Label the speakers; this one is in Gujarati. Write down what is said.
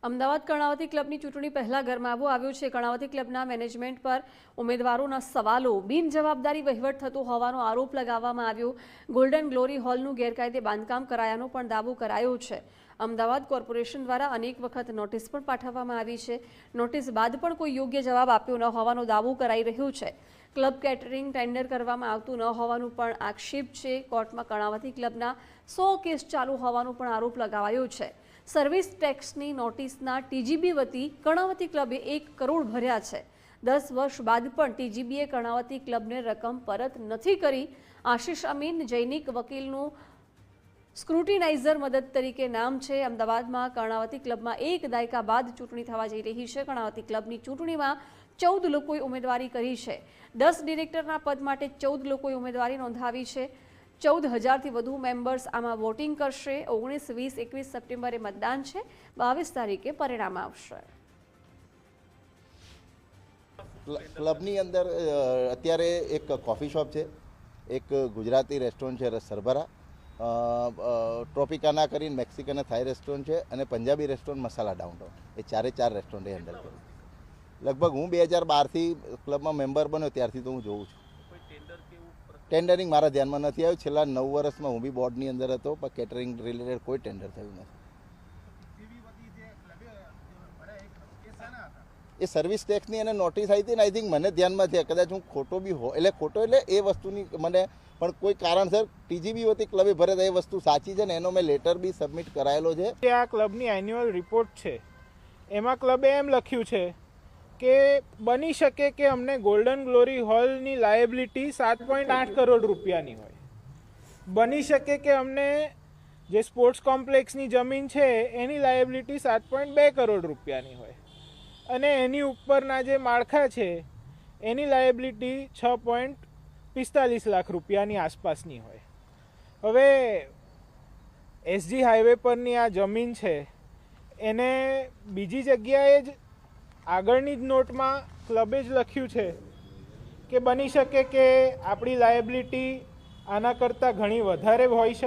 Speaker 1: અમદાવાદ કર્ણાવતી ક્લબની ચૂંટણી પહેલા ગરમાવો આવ્યો છે। કર્ણાવતી ક્લબના મેનેજમેન્ટ પર ઉમેદવારોના સવાલો, બિનજવાબદારી વહીવટ થતો હોવાનો આરોપ લગાવવામાં આવ્યો। ગોલ્ડન ગ્લોરી હોલનું ગેરકાયદે બાંધકામ કરાયાનો પણ દાવો કરાયો છે। અમદાવાદ કોર્પોરેશન દ્વારા અનેક વખત નોટિસ પણ પાઠવવામાં આવી છે। નોટિસ બાદ પણ કોઈ યોગ્ય જવાબ આપ્યો ન હોવાનો દાવો કરાઈ રહ્યો છે। ક્લબ કેટરિંગ ટેન્ડર કરવામાં આવતું ન હોવાનું પણ આક્ષેપ છે। કોર્ટમાં કર્ણાવતી ક્લબના 100 કેસ ચાલુ હોવાનો પણ આરોપ લગાવાયો છે। સર્વિસ ટેક્સની નોટિસના ટીજીબી વતી કર્ણાવતી ક્લબે 1 કરોડ ભર્યા છે। 10 વર્ષ બાદ પણ ટીજીબીએ કર્ણાવતી ક્લબને રકમ પરત નથી કરી। આશિષ અમીન જૈનિક વકીલનું સ્ક્રુટિનાઇઝર મદદ તરીકે નામ છે। અમદાવાદમાં કર્ણાવતી ક્લબમાં 1 દાયકા બાદ ચૂંટણી થવા જઈ રહી છે। કર્ણાવતી ક્લબની ચૂંટણીમાં 14 લોકોએ ઉમેદવારી કરી છે। 10 ડિરેક્ટરના પદ માટે 14 લોકોએ ઉમેદવારી નોંધાવી છે। 14,000થી વધુ મેમ્બર્સ આમાં વોટિંગ કરશે। 19, 20, 21 સપ્ટેમ્બરે મતદાન છે। 22 તારીખે પરિણામ આવશે।
Speaker 2: ક્લબની અંદર અત્યારે એક કોફી શોપ છે, એક ગુજરાતી રેસ્ટોરન્ટ છે સરભરા, ટ્રોપિકાના કરીને મેક્સિકન થાઈ રેસ્ટોરન્ટ છે અને પંજાબી રેસ્ટોરન્ટ મસાલા ડાઉનટાઉન, એ 4 રેસ્ટોરન્ટ હેન્ડલ કરું। લગભગ હું 2012થી ક્લબમાં મેમ્બર બન્યો ત્યારથી તો હું જોઉં છું। ટેન્ડરિંગ મારા ધ્યાનમાં નથી આવ્યું। છેલ્લા 9 વર્ષમાં હું બી બોર્ડની અંદર હતો, પણ કેટરિંગ રિલેટેડ કોઈ ટેન્ડર થયું નથી। એ સર્વિસ ટેક્સની એને નોટિસ આવી હતી ને, આઈ થિંક મને ધ્યાનમાં છે, કદાચ હું ખોટો બી હોય, એટલે ખોટો એટલે એ વસ્તુની મને પણ કોઈ કારણસર ટીજીબી વતી ક્લબે ભરે એ વસ્તુ સાચી છે ને એનો મેં લેટર બી સબમિટ કરાયેલો છે।
Speaker 3: આ ક્લબની એન્યુઅલ રિપોર્ટ છે, એમાં ક્લબે એમ લખ્યું છે કે બની શકે કે અમને ગોલ્ડન ગ્લોરી હોલની લાયબિલિટી 7.8 કરોડ રૂપિયાની હોય, બની શકે કે અમને જે સ્પોર્ટ્સ કોમ્પ્લેક્સની જમીન છે એની લાયબિલિટી 7.2 કરોડ રૂપિયાની હોય, અને એની ઉપરના જે માળખા છે એની લાયબિલિટી 6.45 લાખ રૂપિયાની આસપાસની હોય। હવે એસજી હાઈવે પરની આ જમીન છે એને બીજી જગ્યાએ જ આગળની જ નોટમાં ક્લબે જ લખ્યું છે કે બની શકે કે આપણી લાયબિલિટી આના કરતાં ઘણી વધારે હોઈ શકે।